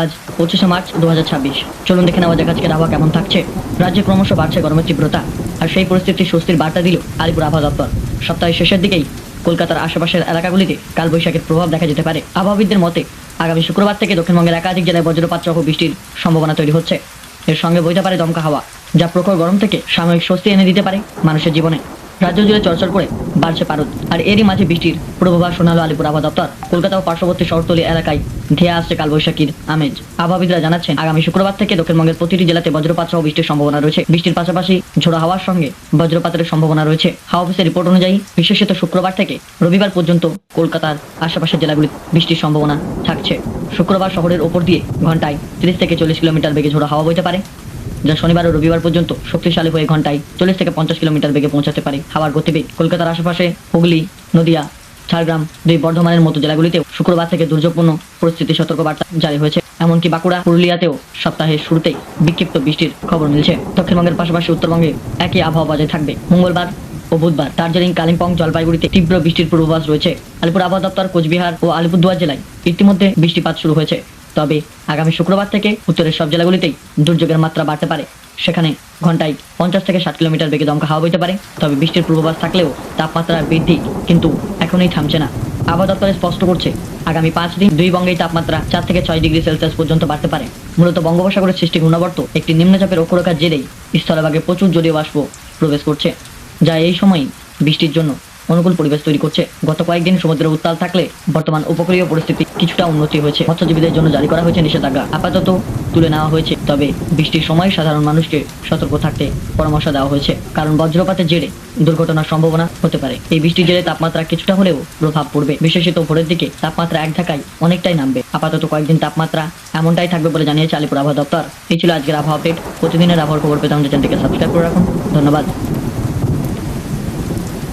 আজ 25শে মার্চ 2026। চলুন দেখে নেওয়া যাক আজকের আবহাওয়া কেমন থাকছে। রাজ্যে ক্রমশ বাড়ছে গরমের তীব্রতা, আর সেই পরিস্থিতি স্বস্তির বার্তা দিল আলিপুর আবহাওয়া দপ্তর। সপ্তাহের শেষের দিকেই কলকাতার আশেপাশের এলাকাগুলিতে কালবৈশাখীর প্রভাব দেখা যেতে পারে। আবহাওয়াবিদদের মতে আগামী শুক্রবার থেকে দক্ষিণবঙ্গের একাধিক জেলায় বজ্রপাত সহ বৃষ্টির সম্ভাবনা তৈরি হচ্ছে। এর সঙ্গে বইতে পারে দমকা হাওয়া, যা প্রখর গরম থেকে সাময়িক স্বস্তি এনে দিতে পারে মানুষের জীবনে। রাজ্য জুড়ে চরচর করে বাড়ছে পারদ, আর এরই মাঝে বৃষ্টির পূর্বাভাস শোনালো আলিপুর আবহাওয়া দপ্তর। কলকাতা ও পার্শ্ববর্তী শহরতলি এলাকায় ধেয়ে আসছে কালবৈশাখীর আমেজ। আবহাওয়াবিদরা জানাচ্ছেন, আগামী শুক্রবার থেকে দক্ষিণবঙ্গের প্রতিটি জেলাতে বজ্রপাত সহ বৃষ্টির সম্ভাবনা রয়েছে। বৃষ্টির পাশাপাশি ঝোড়ো হাওয়ার সঙ্গে বজ্রপাতের সম্ভাবনা রয়েছে। হাওয়া অফিসের রিপোর্ট অনুযায়ী বিশেষত শুক্রবার থেকে রবিবার পর্যন্ত কলকাতার আশেপাশের জেলাগুলিতে বৃষ্টির সম্ভাবনা থাকছে। শুক্রবার শহরের ওপর দিয়ে ঘন্টায় 30 থেকে 40 কিলোমিটার বেগে ঝোড়ো হাওয়া বইতে পারে, যা শনিবার ও রবিবার পর্যন্ত শক্তিশালী হয়ে ঘন্টায় 40 থেকে 50 কিলোমিটার বেগে পৌঁছাতে পারে। হাওয়ার গতিবেগ কলকাতার আশেপাশে হুগলি, নদিয়া, ঝাড়গ্রাম, দুই বর্ধমানের মতো জেলাগুলিতেও শুক্রবার থেকে দুর্যোগপূর্ণ পরিস্থিতি সতর্কবার্তা জারি হয়েছে। এমনকি বাঁকুড়া, পুরুলিয়াতেও সপ্তাহের শুরুতেই বিক্ষিপ্ত বৃষ্টির খবর মিলছে। দক্ষিণবঙ্গের পাশাপাশি উত্তরবঙ্গে একই আবহাওয়া বজায় থাকবে। মঙ্গলবার ও বুধবার দার্জিলিং, কালিম্পং, জলপাইগুড়িতে তীব্র বৃষ্টির পূর্বাভাস রয়েছে। আলিপুর আবহাওয়া দপ্তর কোচবিহার ও আলিপুরদুয়ার জেলায় ইতিমধ্যে বৃষ্টিপাত শুরু হয়েছে। তবে আগামী শুক্রবার থেকে উত্তরের সব জেলাগুলিতেই দুর্যোগের মাত্রা বাড়তে পারে। সেখানে ঘন্টায় 50 থেকে 60 কিলোমিটার বেগে দমকা হাওয়া বইতে পারে। তবে বৃষ্টির পূর্বাভাস থাকলেও তাপমাত্রার বৃদ্ধি কিন্তু এখনই থামছে না। আবহাওয়া দপ্তর স্পষ্ট করছে, আগামী 5 দিন দুই বঙ্গেই তাপমাত্রা 4 থেকে 6 ডিগ্রি সেলসিয়াস পর্যন্ত বাড়তে পারে। মূলত বঙ্গোপসাগরের সৃষ্টি ঘূর্ণাবর্ত একটি নিম্নচাপের অক্ষরেখার জেরেই স্থলভাগে প্রচুর জলীয় বাষ্প প্রবেশ করছে, যা এই সময়ই বৃষ্টির জন্য অনুকূল পরিবেশ তৈরি করছে। গত কয়েকদিন সমুদ্রের উত্তাল থাকলে বর্তমান উপকূলীয় পরিস্থিতি কিছুটা উন্নতি হয়েছে। মৎস্যজীবীদের জন্য জারি করা হয়েছে নিষেধাজ্ঞা আপাতত তুলে নেওয়া হয়েছে। তবে বৃষ্টির সময় সাধারণ মানুষকে সতর্ক থাকতে পরামর্শ দেওয়া হয়েছে, কারণ বজ্রপাতের জেরে দুর্ঘটনার সম্ভাবনা হতে পারে। এই বৃষ্টির জেরে তাপমাত্রা কিছুটা হলেও প্রভাব পড়বে, বিশেষত ভোরের দিকে তাপমাত্রা এক ধাক্কায় অনেকটাই নামবে। আপাতত কয়েকদিন তাপমাত্রা এমনটাই থাকবে বলে জানিয়েছে আলিপুর আবহাওয়া দপ্তর। এই ছিল আজকের আবহাওয়া আপডেট। প্রতিদিনের আবহাওয়ার খবর পেতে আমাদের চ্যানেলটিকে সাবস্ক্রাইব করে রাখুন। ধন্যবাদ।